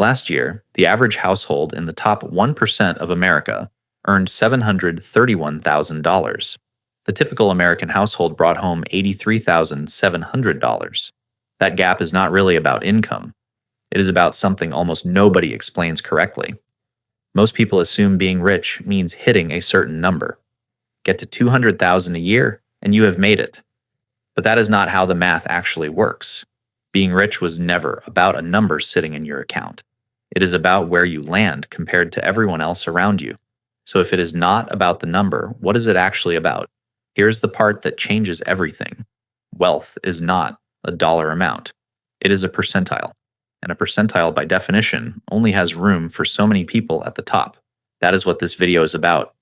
Last year, the average household in the top 1% of America earned $731,000. The typical American household brought home $83,700. That gap is not really about income. It is about something almost nobody explains correctly. Most people assume being rich means hitting a certain number. Get to $200,000 a year, and you have made it. But that is not how the math actually works. Being rich was never about a number sitting in your account. It is about where you land compared to everyone else around you. So if it is not about the number, what is it actually about? Here's the part that changes everything. Wealth is not a dollar amount. It is a percentile. And a percentile, by definition, only has room for so many people at the top. That is what this video is about.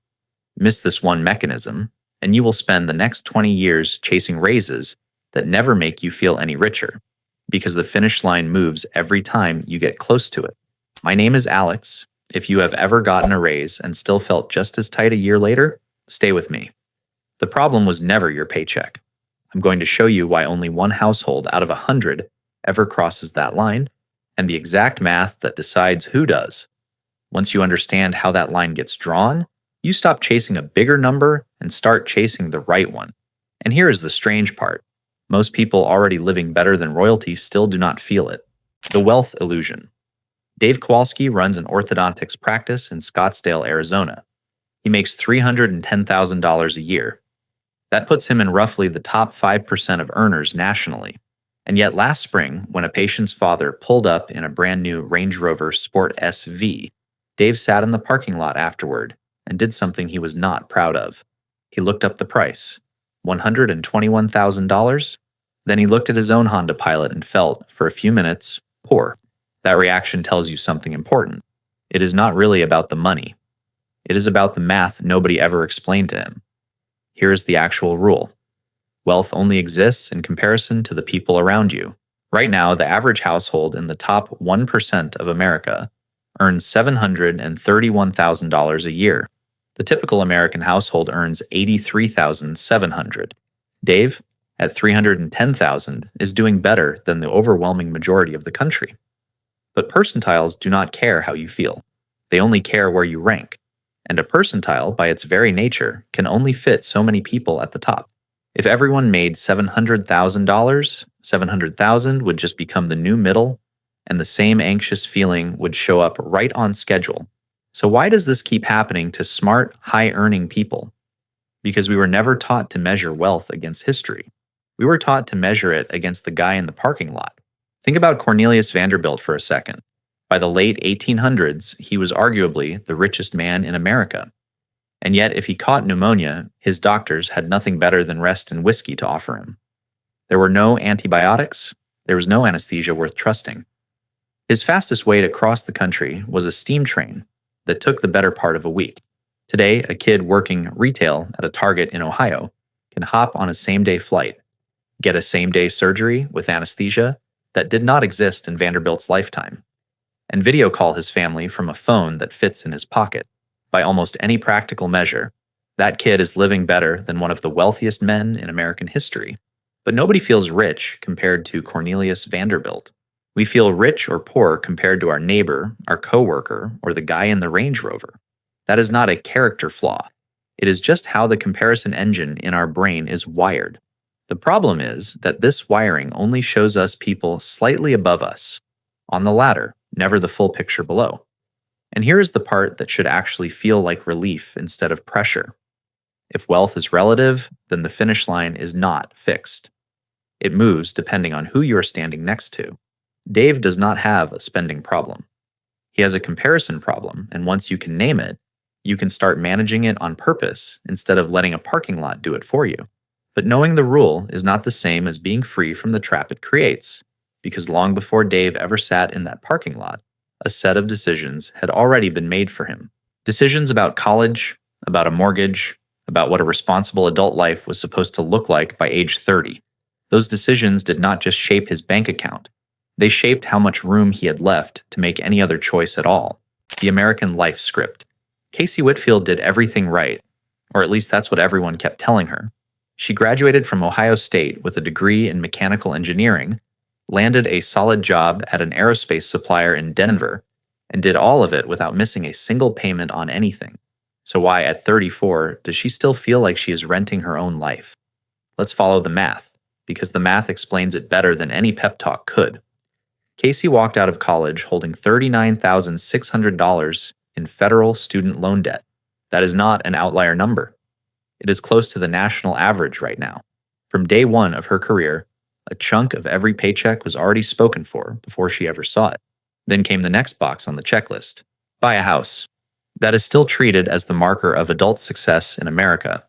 Miss this one mechanism, and you will spend the next 20 years chasing raises that never make you feel any richer, because the finish line moves every time you get close to it. My name is Alex. If you have ever gotten a raise and still felt just as tight a year later, stay with me. The problem was never your paycheck. I'm going to show you why only one household out of 100 ever crosses that line, and the exact math that decides who does. Once you understand how that line gets drawn, you stop chasing a bigger number and start chasing the right one. And here is the strange part. Most people already living better than royalty still do not feel it. The wealth illusion. Dave Kowalski runs an orthodontics practice in Scottsdale, Arizona. He makes $310,000 a year. That puts him in roughly the top 5% of earners nationally. And yet last spring, when a patient's father pulled up in a brand new Range Rover Sport SV, Dave sat in the parking lot afterward and did something he was not proud of. He looked up the price, $121,000. Then he looked at his own Honda Pilot and felt, for a few minutes, poor. That reaction tells you something important. It is not really about the money. It is about the math nobody ever explained to him. Here is the actual rule. Wealth only exists in comparison to the people around you. Right now, the average household in the top 1% of America earns $731,000 a year. The typical American household earns $83,700. Dave, at $310,000, is doing better than the overwhelming majority of the country. But percentiles do not care how you feel. They only care where you rank. And a percentile, by its very nature, can only fit so many people at the top. If everyone made $700,000, 700,000 would just become the new middle, and the same anxious feeling would show up right on schedule. So why does this keep happening to smart, high-earning people? Because we were never taught to measure wealth against history. We were taught to measure it against the guy in the parking lot. Think about Cornelius Vanderbilt for a second. By the late 1800s, he was arguably the richest man in America. And yet, if he caught pneumonia, his doctors had nothing better than rest and whiskey to offer him. There were no antibiotics. There was no anesthesia worth trusting. His fastest way to cross the country was a steam train that took the better part of a week. Today, a kid working retail at a Target in Ohio can hop on a same-day flight, get a same-day surgery with anesthesia that did not exist in Vanderbilt's lifetime, and video call his family from a phone that fits in his pocket. By almost any practical measure, that kid is living better than one of the wealthiest men in American history. But nobody feels rich compared to Cornelius Vanderbilt. We feel rich or poor compared to our neighbor, our coworker, or the guy in the Range Rover. That is not a character flaw. It is just how the comparison engine in our brain is wired. The problem is that this wiring only shows us people slightly above us, on the ladder, never the full picture below. And here is the part that should actually feel like relief instead of pressure. If wealth is relative, then the finish line is not fixed. It moves depending on who you are standing next to. Dave does not have a spending problem. He has a comparison problem, and once you can name it, you can start managing it on purpose instead of letting a parking lot do it for you. But knowing the rule is not the same as being free from the trap it creates, because long before Dave ever sat in that parking lot, a set of decisions had already been made for him. Decisions about college, about a mortgage, about what a responsible adult life was supposed to look like by age 30. Those decisions did not just shape his bank account. They shaped how much room he had left to make any other choice at all. The American life script. Casey Whitfield did everything right, or at least that's what everyone kept telling her. She graduated from Ohio State with a degree in mechanical engineering, landed a solid job at an aerospace supplier in Denver, and did all of it without missing a single payment on anything. So why, at 34, does she still feel like she is renting her own life? Let's follow the math, because the math explains it better than any pep talk could. Casey walked out of college holding $39,600 in federal student loan debt. That is not an outlier number. It is close to the national average right now. From day one of her career, a chunk of every paycheck was already spoken for before she ever saw it. Then came the next box on the checklist: buy a house. That is still treated as the marker of adult success in America.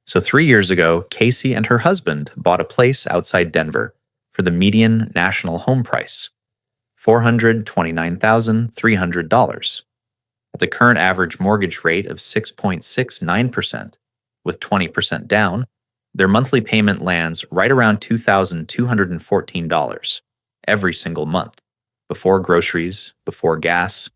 So 3 years ago, Casey and her husband bought a place outside Denver for the median national home price, $429,300. At the current average mortgage rate of 6.69%, with 20% down, their monthly payment lands right around $2,214 every single month, before groceries, before gas,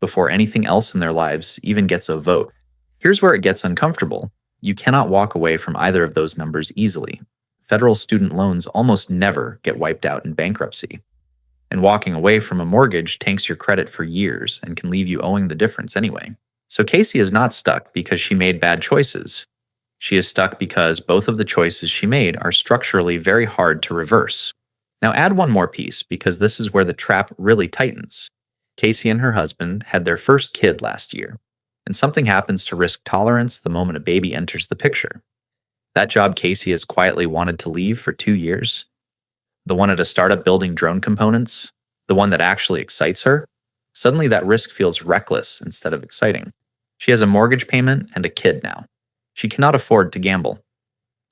before anything else in their lives even gets a vote. Here's where it gets uncomfortable. You cannot walk away from either of those numbers easily. Federal student loans almost never get wiped out in bankruptcy. And walking away from a mortgage tanks your credit for years and can leave you owing the difference anyway. So Casey is not stuck because she made bad choices. She is stuck because both of the choices she made are structurally very hard to reverse. Now add one more piece, because this is where the trap really tightens. Casey and her husband had their first kid last year, and something happens to risk tolerance the moment a baby enters the picture. That job Casey has quietly wanted to leave for 2 years, the one at a startup building drone components, the one that actually excites her, suddenly that risk feels reckless instead of exciting. She has a mortgage payment and a kid now. She cannot afford to gamble.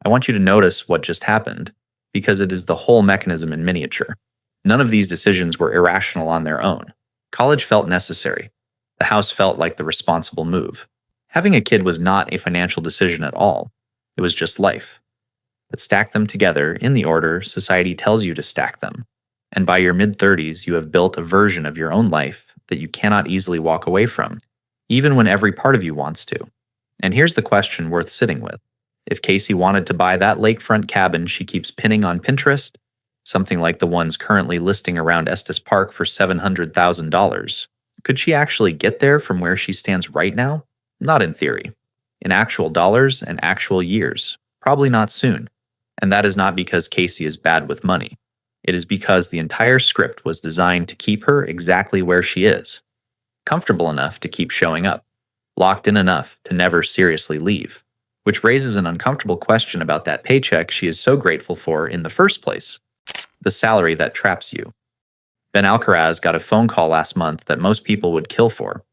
I want you to notice what just happened, because it is the whole mechanism in miniature. None of these decisions were irrational on their own. College felt necessary. The house felt like the responsible move. Having a kid was not a financial decision at all. It was just life. But stack them together in the order society tells you to stack them. And by your mid-30s, you have built a version of your own life that you cannot easily walk away from, even when every part of you wants to. And here's the question worth sitting with. If Casey wanted to buy that lakefront cabin she keeps pinning on Pinterest, something like the ones currently listing around Estes Park for $700,000, could she actually get there from where she stands right now? Not in theory. In actual dollars and actual years, probably not soon. And that is not because Casey is bad with money. It is because the entire script was designed to keep her exactly where she is, comfortable enough to keep showing up, locked in enough to never seriously leave, which raises an uncomfortable question about that paycheck she is so grateful for in the first place, the salary that traps you. Ben Alcaraz got a phone call last month that most people would kill for.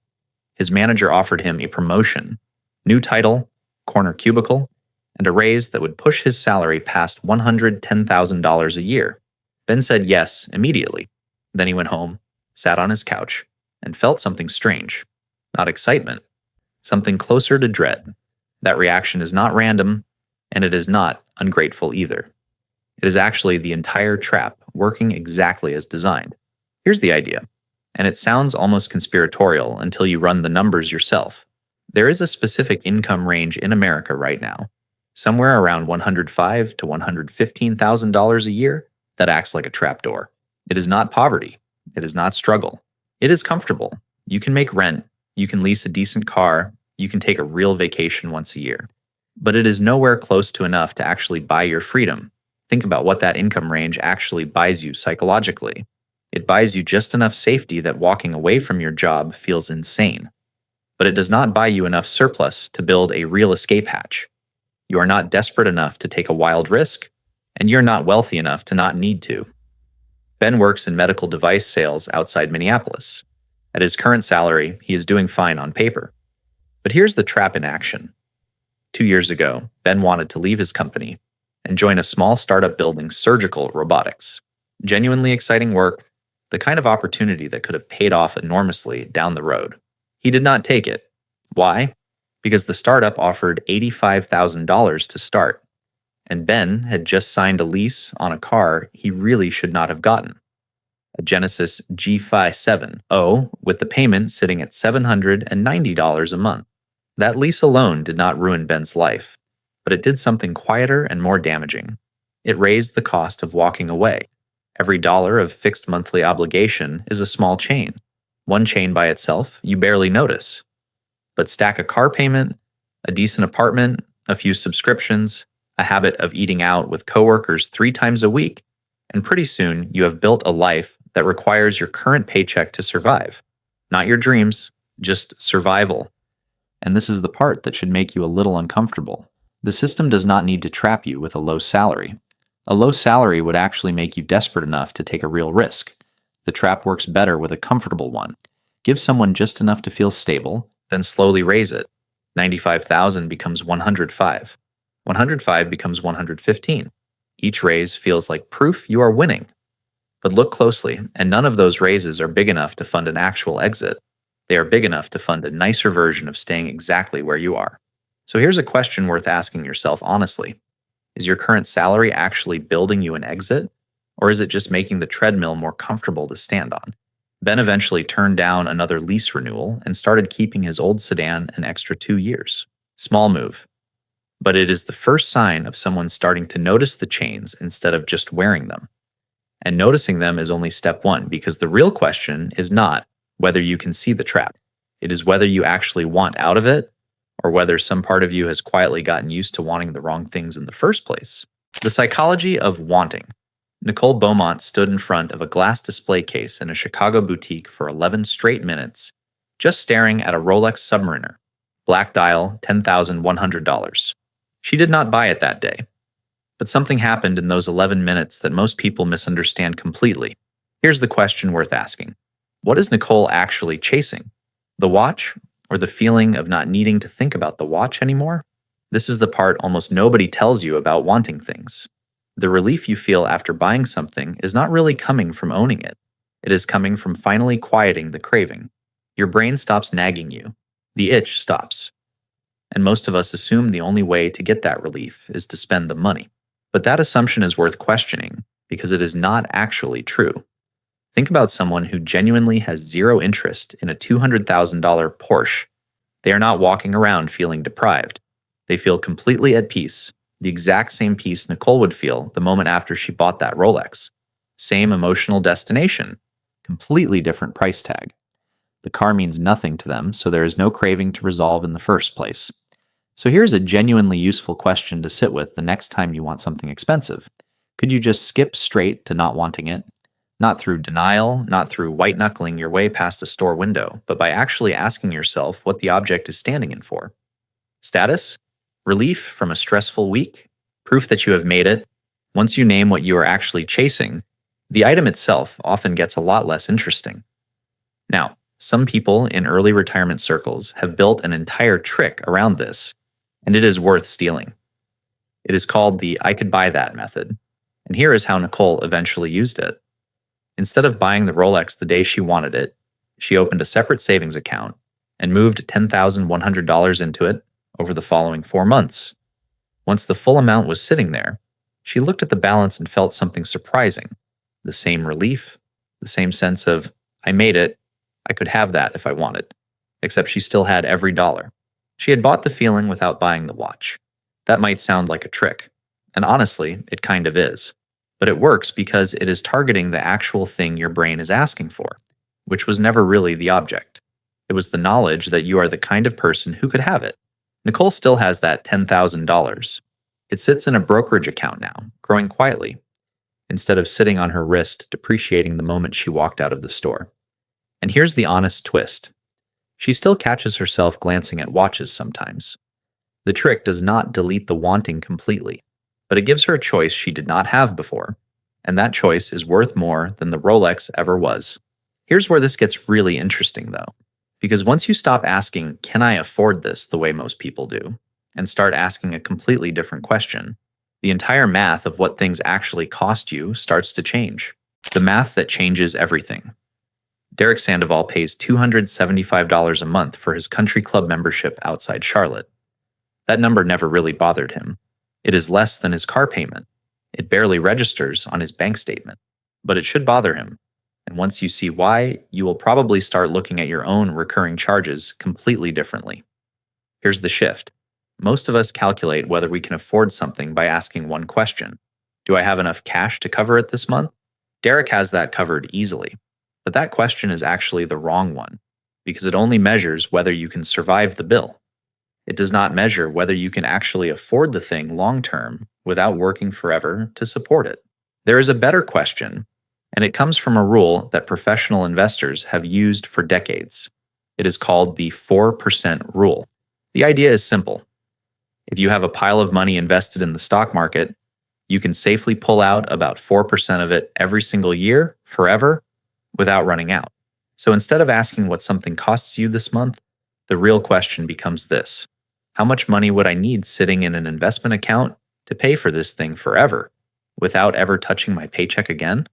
His manager offered him a promotion, new title, corner cubicle, and a raise that would push his salary past $110,000 a year. Ben said yes immediately. Then he went home, sat on his couch, and felt something strange. Not excitement, something closer to dread. That reaction is not random, and it is not ungrateful either. It is actually the entire trap working exactly as designed. Here's the idea, and it sounds almost conspiratorial until you run the numbers yourself. There is a specific income range in America right now, somewhere around $105,000 to $115,000 a year, that acts like a trapdoor. It is not poverty. It is not struggle. It is comfortable. You can make rent. You can lease a decent car. You can take a real vacation once a year. But it is nowhere close to enough to actually buy your freedom. Think about what that income range actually buys you psychologically. It buys you just enough safety that walking away from your job feels insane. But it does not buy you enough surplus to build a real escape hatch. You are not desperate enough to take a wild risk, and you're not wealthy enough to not need to. Ben works in medical device sales outside Minneapolis. At his current salary, he is doing fine on paper. But here's the trap in action. 2 years ago, Ben wanted to leave his company and join a small startup building surgical robotics. Genuinely exciting work, the kind of opportunity that could have paid off enormously down the road. He did not take it. Why? Because the startup offered $85,000 to start, and Ben had just signed a lease on a car he really should not have gotten. A Genesis G57 with the payment sitting at $790 a month. That lease alone did not ruin Ben's life, but it did something quieter and more damaging. It raised the cost of walking away. Every dollar of fixed monthly obligation is a small chain. One chain by itself, you barely notice. But stack a car payment, a decent apartment, a few subscriptions, a habit of eating out with coworkers 3 times a week, and pretty soon you have built a life that requires your current paycheck to survive. Not your dreams, just survival. And this is the part that should make you a little uncomfortable. The system does not need to trap you with a low salary. A low salary would actually make you desperate enough to take a real risk. The trap works better with a comfortable one. Give someone just enough to feel stable, then slowly raise it. 95,000 becomes 105. 105 becomes 115. Each raise feels like proof you are winning. But look closely, and none of those raises are big enough to fund an actual exit. They are big enough to fund a nicer version of staying exactly where you are. So here's a question worth asking yourself honestly. Is your current salary actually building you an exit? Or is it just making the treadmill more comfortable to stand on? Ben eventually turned down another lease renewal and started keeping his old sedan an extra 2 years. Small move. But it is the first sign of someone starting to notice the chains instead of just wearing them. And noticing them is only step one, because the real question is not whether you can see the trap. It is whether you actually want out of it, or whether some part of you has quietly gotten used to wanting the wrong things in the first place. The psychology of wanting. Nicole Beaumont stood in front of a glass display case in a Chicago boutique for 11 straight minutes, just staring at a Rolex Submariner. Black dial, $10,100. She did not buy it that day. But something happened in those 11 minutes that most people misunderstand completely. Here's the question worth asking. What is Nicole actually chasing? The watch, or the feeling of not needing to think about the watch anymore? This is the part almost nobody tells you about wanting things. The relief you feel after buying something is not really coming from owning it. It is coming from finally quieting the craving. Your brain stops nagging you. The itch stops. And most of us assume the only way to get that relief is to spend the money. But that assumption is worth questioning because it is not actually true. Think about someone who genuinely has zero interest in a $200,000 Porsche. They are not walking around feeling deprived. They feel completely at peace, the exact same peace Nicole would feel the moment after she bought that Rolex. Same emotional destination, completely different price tag. The car means nothing to them, so there is no craving to resolve in the first place. So here's a genuinely useful question to sit with the next time you want something expensive. Could you just skip straight to not wanting it? Not through denial, not through white-knuckling your way past a store window, but by actually asking yourself what the object is standing in for. Status? Relief from a stressful week? Proof that you have made it? Once you name what you are actually chasing, the item itself often gets a lot less interesting. Now, some people in early retirement circles have built an entire trick around this, and it is worth stealing. It is called the I could buy that method, and here is how Nicole eventually used it. Instead of buying the Rolex the day she wanted it, she opened a separate savings account and moved $10,100 into it over the following 4 months. Once the full amount was sitting there, she looked at the balance and felt something surprising. The same relief, the same sense of, I made it, I could have that if I wanted, except she still had every dollar. She had bought the feeling without buying the watch. That might sound like a trick, and honestly, it kind of is. But it works because it is targeting the actual thing your brain is asking for, which was never really the object. It was the knowledge that you are the kind of person who could have it. Nicole still has that $10,000. It sits in a brokerage account now, growing quietly, instead of sitting on her wrist, depreciating the moment she walked out of the store. And here's the honest twist. She still catches herself glancing at watches sometimes. The trick does not delete the wanting completely, but it gives her a choice she did not have before, and that choice is worth more than the Rolex ever was. Here's where this gets really interesting, though, because once you stop asking, can I afford this, the way most people do, and start asking a completely different question, the entire math of what things actually cost you starts to change. The math that changes everything. Derek Sandoval pays $275 a month for his country club membership outside Charlotte. That number never really bothered him. It is less than his car payment. It barely registers on his bank statement. But it should bother him. And once you see why, you will probably start looking at your own recurring charges completely differently. Here's the shift. Most of us calculate whether we can afford something by asking one question. Do I have enough cash to cover it this month? Derek has that covered easily. But that question is actually the wrong one, because it only measures whether you can survive the bill. It does not measure whether you can actually afford the thing long term without working forever to support it. There is a better question, and it comes from a rule that professional investors have used for decades. It is called the 4% rule. The idea is simple. If you have a pile of money invested in the stock market, you can safely pull out about 4% of it every single year, forever, without running out. So instead of asking what something costs you this month, the real question becomes this: how much money would I need sitting in an investment account to pay for this thing forever, without ever touching my paycheck again?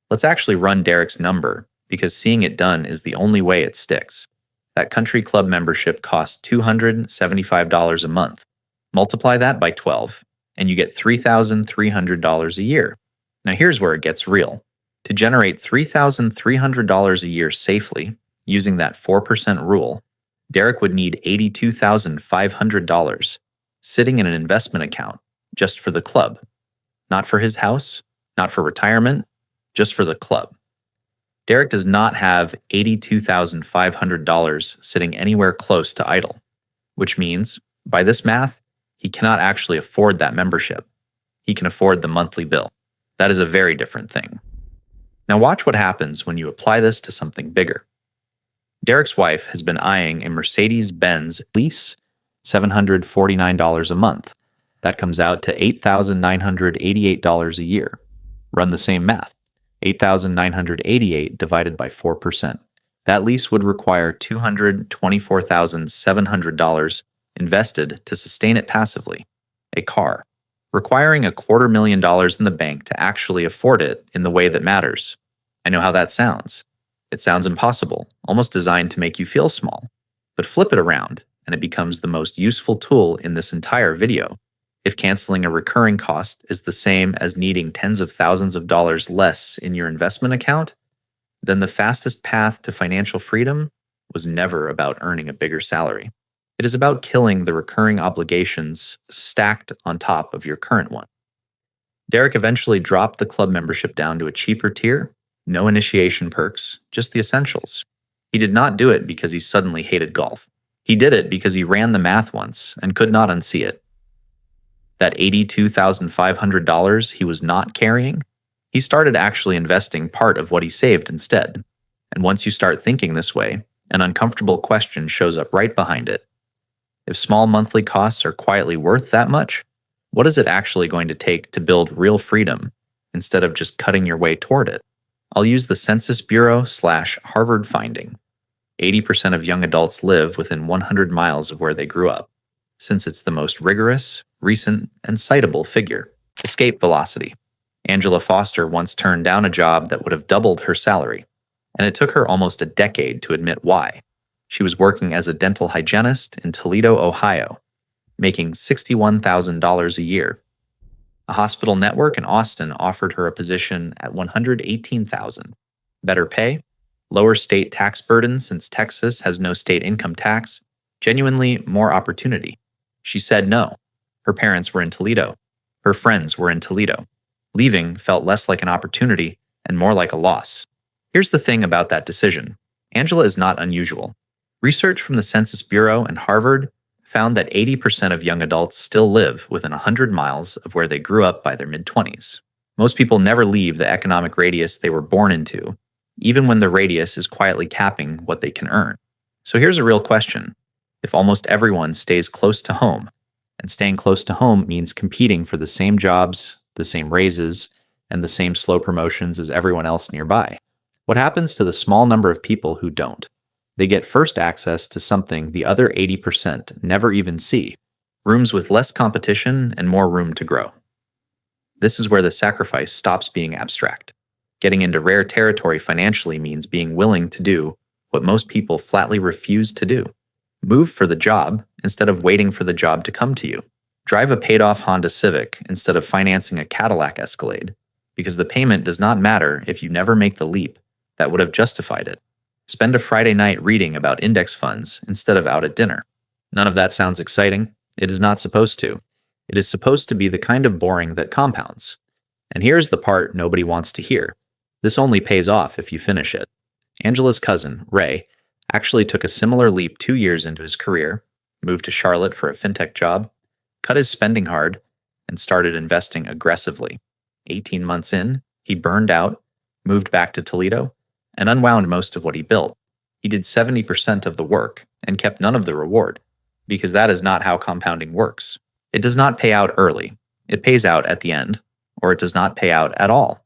Let's actually run Derek's number, because seeing it done is the only way it sticks. That country club membership costs $275 a month. Multiply that by 12, and you get $3,300 a year. Now here's where it gets real. To generate $3,300 a year safely, using that 4% rule, Derek would need $82,500 sitting in an investment account just for the club. Not for his house, not for retirement, just for the club. Derek does not have $82,500 sitting anywhere close to idle, which means, by this math, he cannot actually afford that membership. He can afford the monthly bill. That is a very different thing. Now watch what happens when you apply this to something bigger. Derek's wife has been eyeing a Mercedes-Benz lease, $749 a month. That comes out to $8,988 a year. Run the same math. 8,988 divided by 4%. That lease would require $224,700 invested to sustain it passively. A car, requiring $250,000 in the bank to actually afford it in the way that matters. I know how that sounds. It sounds impossible, almost designed to make you feel small. But flip it around, and it becomes the most useful tool in this entire video. If canceling a recurring cost is the same as needing tens of thousands of dollars less in your investment account, then the fastest path to financial freedom was never about earning a bigger salary. It is about killing the recurring obligations stacked on top of your current one. Derek eventually dropped the club membership down to a cheaper tier, no initiation perks, just the essentials. He did not do it because he suddenly hated golf. He did it because he ran the math once and could not unsee it. That $82,500 he was not carrying, he started actually investing part of what he saved instead. And once you start thinking this way, an uncomfortable question shows up right behind it. If small monthly costs are quietly worth that much, what is it actually going to take to build real freedom instead of just cutting your way toward it? I'll use the Census Bureau/Harvard finding. 80% of young adults live within 100 miles of where they grew up, since it's the most rigorous, recent, and citable figure. Escape velocity. Angela Foster once turned down a job that would have doubled her salary, and it took her almost a decade to admit why. She was working as a dental hygienist in Toledo, Ohio, making $61,000 a year. A hospital network in Austin offered her a position at $118,000. Better pay, lower state tax burden since Texas has no state income tax, genuinely more opportunity. She said no. Her parents were in Toledo. Her friends were in Toledo. Leaving felt less like an opportunity and more like a loss. Here's the thing about that decision. Angela is not unusual. Research from the Census Bureau and Harvard found that 80% of young adults still live within 100 miles of where they grew up by their mid-20s. Most people never leave the economic radius they were born into, even when the radius is quietly capping what they can earn. So here's a real question. If almost everyone stays close to home, and staying close to home means competing for the same jobs, the same raises, and the same slow promotions as everyone else nearby, what happens to the small number of people who don't? They get first access to something the other 80% never even see, rooms with less competition and more room to grow. This is where the sacrifice stops being abstract. Getting into rare territory financially means being willing to do what most people flatly refuse to do. Move for the job instead of waiting for the job to come to you. Drive a paid-off Honda Civic instead of financing a Cadillac Escalade, because the payment does not matter if you never make the leap that would have justified it. Spend a Friday night reading about index funds instead of out at dinner. None of that sounds exciting. It is not supposed to. It is supposed to be the kind of boring that compounds. And here's the part nobody wants to hear. This only pays off if you finish it. Angela's cousin, Ray, actually took a similar leap 2 years into his career, moved to Charlotte for a fintech job, cut his spending hard, and started investing aggressively. 18 months in, he burned out, moved back to Toledo, and unwound most of what he built. He did 70% of the work and kept none of the reward, because that is not how compounding works. It does not pay out early. It pays out at the end, or it does not pay out at all.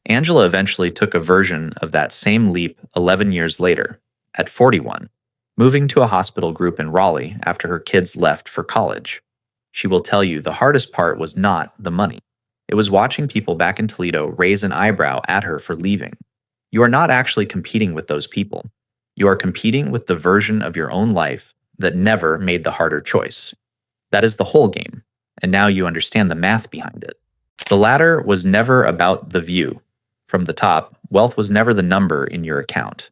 Angela eventually took a version of that same leap 11 years later, at 41, moving to a hospital group in Raleigh after her kids left for college. She will tell you the hardest part was not the money. It was watching people back in Toledo raise an eyebrow at her for leaving. You are not actually competing with those people. You are competing with the version of your own life that never made the harder choice. That is the whole game, and now you understand the math behind it. The ladder was never about the view. From the top, wealth was never the number in your account.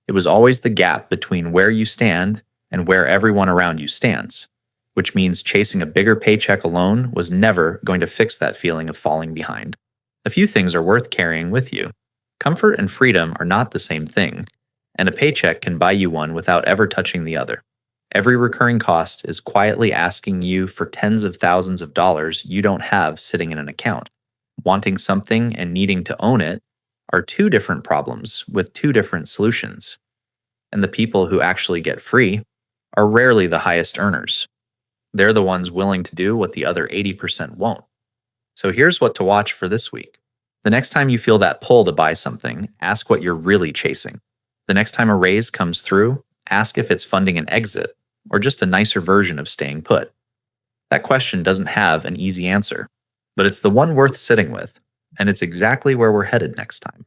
It was always the gap between where you stand and where everyone around you stands, which means chasing a bigger paycheck alone was never going to fix that feeling of falling behind. A few things are worth carrying with you. Comfort and freedom are not the same thing, and a paycheck can buy you one without ever touching the other. Every recurring cost is quietly asking you for tens of thousands of dollars you don't have sitting in an account. Wanting something and needing to own it are two different problems with two different solutions. And the people who actually get free are rarely the highest earners. They're the ones willing to do what the other 80% won't. So here's what to watch for this week. The next time you feel that pull to buy something, ask what you're really chasing. The next time a raise comes through, ask if it's funding an exit or just a nicer version of staying put. That question doesn't have an easy answer, but it's the one worth sitting with, and it's exactly where we're headed next time.